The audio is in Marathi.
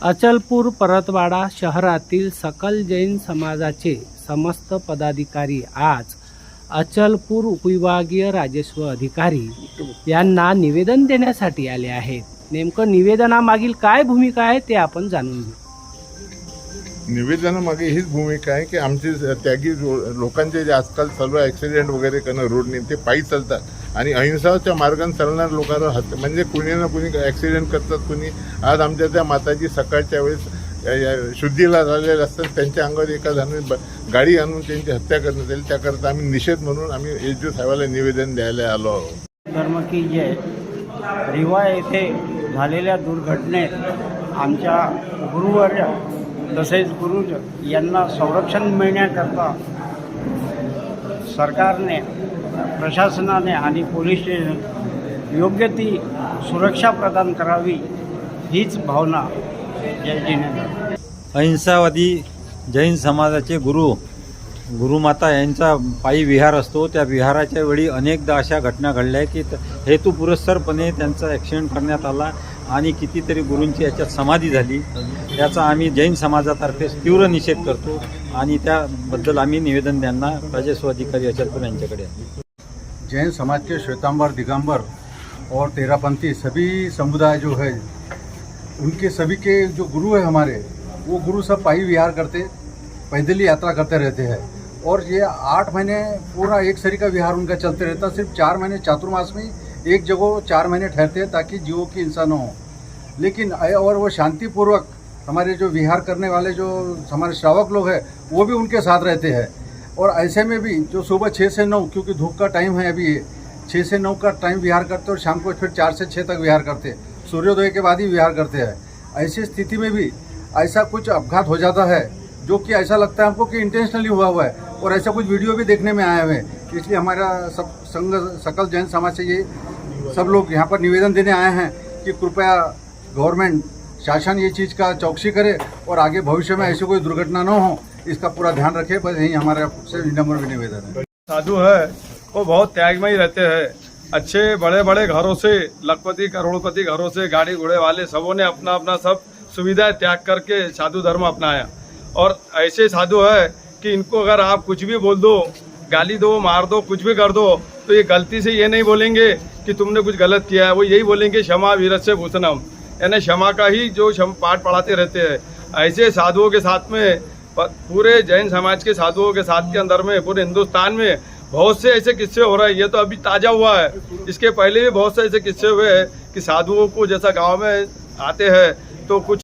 अचलपूर परतवाडा शहरातील सकल जैन समाजाचे समस्त पदाधिकारी आज अचलपूर उपविभागीय राजस्व अधिकारी यांना निवेदन देण्यासाठी आले आहेत। नेमकं निवेदनामागील काय भूमिका आहे ते आपण जाणून घेऊ। निवेदनामागे हीच भूमिका आहे की आमचे त्यागी लोकांचे जे आजकाल सर्व ॲक्सिडेंट वगैरे करणं रोडने ते पायी चालतात आणि अहिंसाच्या मार्गाने चालणाऱ्या लोकांना म्हणजे कुणी ना कुणी ॲक्सिडेंट करतात। कुणी आज आमच्या त्या माताजी सकाळच्या वेळेस शुद्धीला झालेल्या असतात, त्यांच्या अंगावर एका जणांनी गाडी आणून त्यांची हत्या करण्यात आली। त्याकरता आम्ही निषेध म्हणून आम्ही एसडीओ साहेबाला निवेदन द्यायला आलो आहोत। धर्म की जय। रिवा येथे झालेल्या दुर्घटनेत आमच्या गुरुवर्य तसेच गुरु यांना संरक्षण मिळण्याकरता सरकारने, प्रशासनाने आणि पोलीस स्टेशन योग्य ती सुरक्षा प्रदान करावी हीच भावना जय जिनेंद्र। अहिंसावादी जैन समाजाचे गुरुमाता यांचा पायी विहार असतो। त्या विहाराच्या वेळी अनेकदा अशा घटना घडल्या की हेतुपुरस्सरपणे त्यांचा ॲक्सिडेंट करण्यात आला आणि कितीतरी गुरूंची याच्यात समाधी झाली। याचा आम्ही जैन समाजातर्फे तीव्र निषेध करतो आणि त्याबद्दल आम्ही निवेदन त्यांना राजस्व अधिकारी अचलपूर यांच्याकडे आहे। जैन समाज के श्वेतांबर, दिगंबर और तेरापंथी सभी समुदाय जो है उनके सभी के जो गुरु है हमारे, वो गुरु सब पायी विहार करते, पैदल यात्रा करते रहते हैं और ये 8 महीने पूरा एक सरी का विहार उनका चलते रहता। सिर्फ 4 महीने चातुर्मास में एक जगह 4 महीने ठहरते हैं ताकि जीवों की हिंसा न हो। लेकिन और वो शांतिपूर्वक हमारे जो विहार करने वाले जो हमारे श्रावक लोग हैं वो भी उनके साथ रहते हैं। और ऐसे में भी जो सुबह 6 से 9, क्योंकि धूप का टाइम है अभी, 6 से 9 का टाइम विहार करते और शाम को फिर 4 से 6 तक विहार करते, सूर्योदय के बाद ही विहार करते हैं। ऐसी स्थिति में भी ऐसा कुछ अपघात हो जाता है जो कि ऐसा लगता है हमको कि इंटेंशनली हुआ है और ऐसा कुछ वीडियो भी देखने में आए हुए हैं। इसलिए हमारा सब संघ सकल जैन समाज से ये सब लोग यहाँ पर निवेदन देने आए हैं कि कृपया गवर्नमेंट, शासन ये चीज़ का चौकसी करे और आगे भविष्य में ऐसी कोई दुर्घटना न हो, इसका पूरा ध्यान रखे। बस यही हमारे से नंबर भी निवेदन है। साधु है वो बहुत त्यागमयी रहते हैं। अच्छे बड़े बड़े घरों से, लखपति करोड़पति घरों से, गाड़ी घोड़े वाले सबों ने अपना अपना सब सुविधाएं त्याग करके साधु धर्म अपनाया। और ऐसे साधु है कि इनको अगर आप कुछ भी बोल दो, गाली दो, मार दो, कुछ भी कर दो, तो ये गलती से ये नहीं बोलेंगे कि तुमने कुछ गलत किया है। वो यही बोलेंगे क्षमा वीरस्य भूषणम, यानी क्षमा का ही जो पाठ पढ़ाते रहते हैं। ऐसे साधुओं के साथ में, पूरे जैन समाज के साधुओं के साथ के अंदर में पूरे हिंदुस्तान में बहुत से ऐसे किस्से हो रहे हैं। ये तो अभी ताज़ा हुआ है, इसके पहले भी बहुत से ऐसे किस्से हुए हैं कि साधुओं को जैसा गाँव में आते हैं तो कुछ